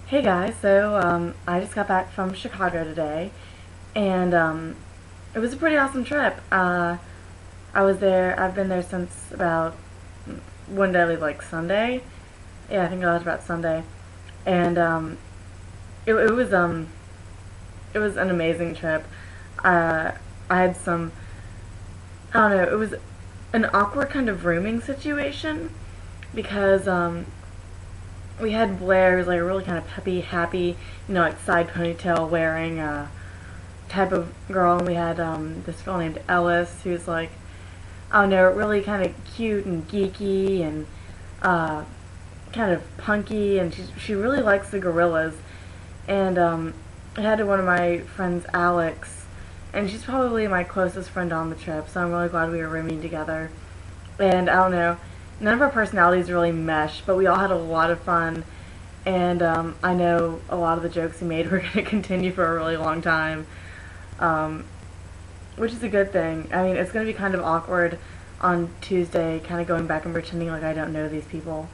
Hey guys, I just got back from Chicago today, and it was a pretty awesome trip. I've been there since about, when did I leave, like Sunday? Yeah, I think I left about Sunday. And it it was an amazing trip. Uh, I had some, I don't know, it was an awkward kind of rooming situation because we had Blair, who's like a really kind of peppy, happy, like side ponytail wearing type of girl, and we had this girl named Ellis, who's like, I don't know, really kind of cute and geeky and uh, kind of punky, and she really likes the gorillas. And I had one of my friends, Alex, and she's probably my closest friend on the trip, so I'm really glad we were rooming together. And I don't know, none of our personalities really meshed, but we all had a lot of fun. And I know a lot of the jokes we made were going to continue for a really long time, um, which is a good thing. I mean, it's going to be kind of awkward on Tuesday, kind of going back and pretending like I don't know these people.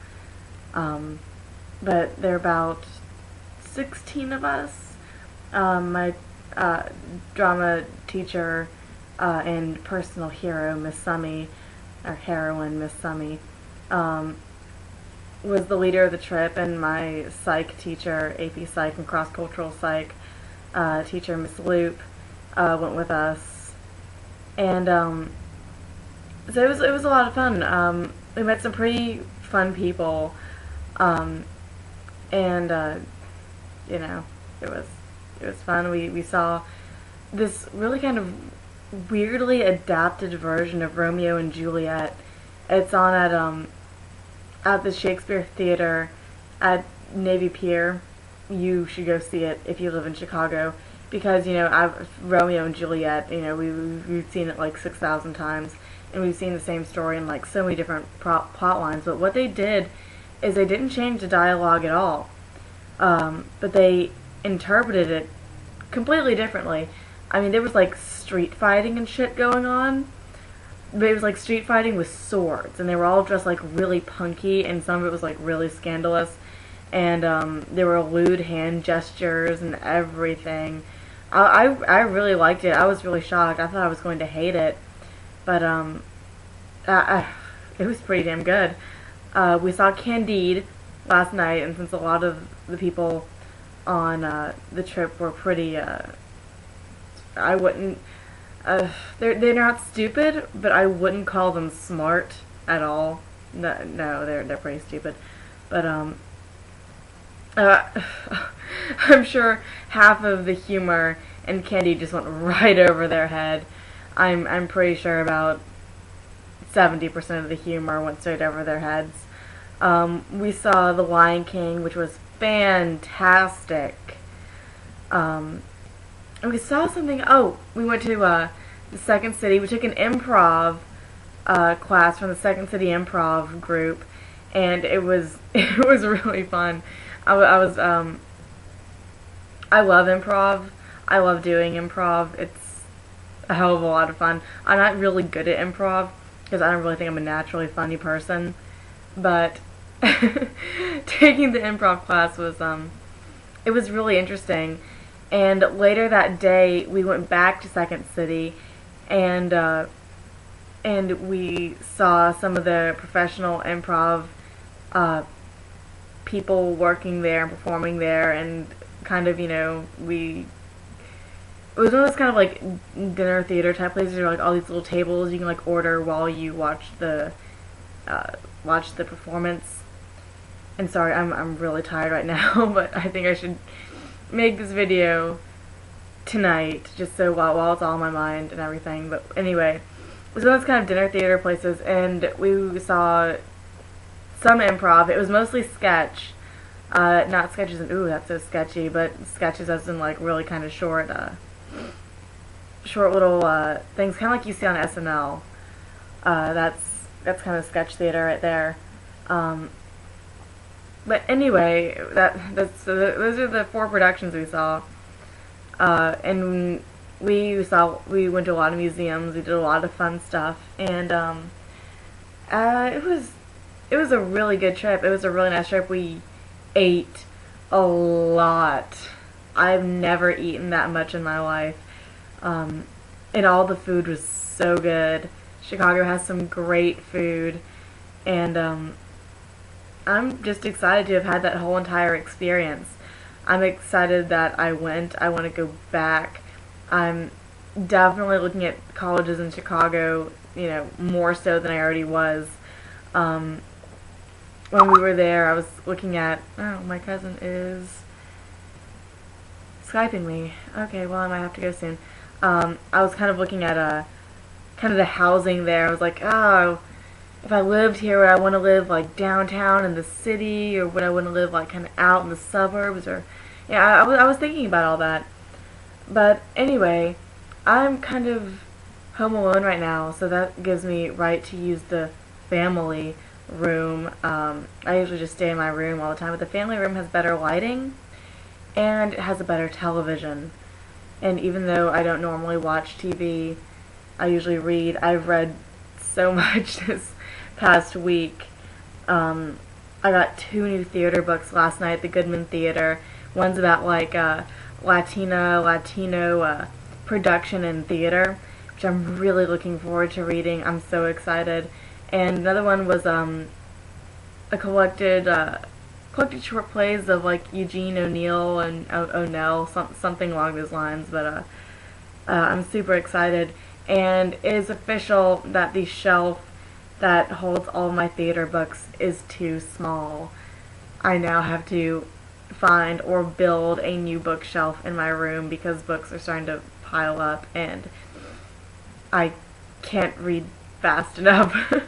Um, but there are about 16 of us. My drama teacher and personal hero, Miss Summy, our heroine, Miss Summy, um, was the leader of the trip, and my psych teacher, AP Psych and Cross Cultural Psych teacher, Miss Loop, went with us, and so it was a lot of fun. We met some pretty fun people, um, and you know, it was it was fun. We saw this really kind of weirdly adapted version of Romeo and Juliet. It's on at the Shakespeare Theater at Navy Pier. You should go see it if you live in Chicago, because Romeo and Juliet. We've seen it like 6,000 times, and we've seen the same story in like so many different plot lines. But what they did is they didn't change the dialogue at all, but they interpreted it completely differently. I mean, there was like street fighting and shit going on, but it was like street fighting with swords, and they were all dressed like really punky, and some of it was like really scandalous, and there were lewd hand gestures and everything. I really liked it. I was really shocked. I thought I was going to hate it, but it was pretty damn good. We saw Candide last night, and since a lot of the people on the trip were pretty, I wouldn't. They're not stupid, but I wouldn't call them smart at all. No, they're pretty stupid. But uh, I'm sure half of the humor and Candy just went right over their head. I'm pretty sure about 70% of the humor went straight over their heads. We saw The Lion King, which was fantastic. And we saw something. Oh, we went to the Second City. We took an improv class from the Second City Improv group, and it was it was really fun. I love improv. I love doing improv. It's a hell of a lot of fun. I'm not really good at improv because I don't really think I'm a naturally funny person, but taking the improv class was it was really interesting. And later that day, we went back to Second City, and we saw some of the professional improv people working there and performing there, and kind of, it was one of those kind of like dinner theater type places where like all these little tables you can like order while you watch the performance. And sorry, I'm really tired right now, but I think I should make this video tonight, just so while it's all on my mind and everything. But anyway, it was one of those kind of dinner theater places, and we saw some improv. It was mostly sketch, not sketches and ooh, that's so sketchy, but sketches as in like really kind of short little things, kind of like you see on SNL. That's kind of sketch theater right there. But anyway, those are the 4 productions we saw, and we went to a lot of museums. We did a lot of fun stuff, and it was a really good trip. It was a really nice trip. We ate a lot. I've never eaten that much in my life. Um, and all the food was so good. Chicago has some great food, and I'm just excited to have had that whole entire experience. I'm excited that I went. I want to go back. I'm definitely looking at colleges in Chicago, more so than I already was. Um, when we were there, I was looking at, oh, my cousin is Skyping me. Okay, well, I might have to go soon. I was kind of looking at kind of the housing there. I was like, oh, if I lived here, would I want to live like downtown in the city, or would I want to live like kind of out in the suburbs, or yeah, I was thinking about all that. But anyway, I'm kind of home alone right now, so that gives me right to use the family room. I usually just stay in my room all the time, but the family room has better lighting and it has a better television. And even though I don't normally watch TV, I usually read. I've read so much this past week. I got 2 new theater books last night at the Goodman Theater. One's about like Latino production in theater, which I'm really looking forward to reading. I'm so excited. And another one was a collected short plays of like Eugene O'Neill and O'Neill, something along those lines. But I'm super excited, and it is official that the shelf that holds all my theater books is too small. I now have to find or build a new bookshelf in my room because books are starting to pile up and I can't read fast enough.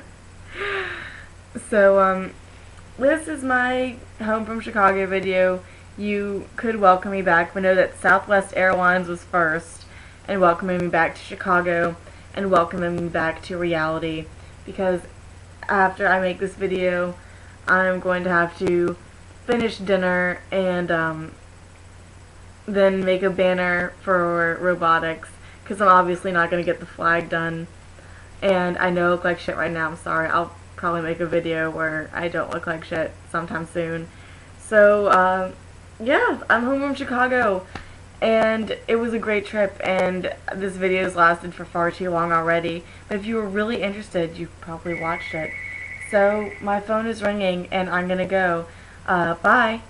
So, this is my home from Chicago video. You could welcome me back, but know that Southwest Airlines was first, and welcoming me back to Chicago, and welcoming me back to reality, because after I make this video, I'm going to have to finish dinner and then make a banner for robotics, because I'm obviously not going to get the flag done, and I know I look like shit right now. I'm sorry. I'll probably make a video where I don't look like shit sometime soon. So, yeah, I'm home from Chicago, and it was a great trip, and this video's lasted for far too long already, but if you were really interested, you probably watched it. So, my phone is ringing, and I'm gonna go. Bye.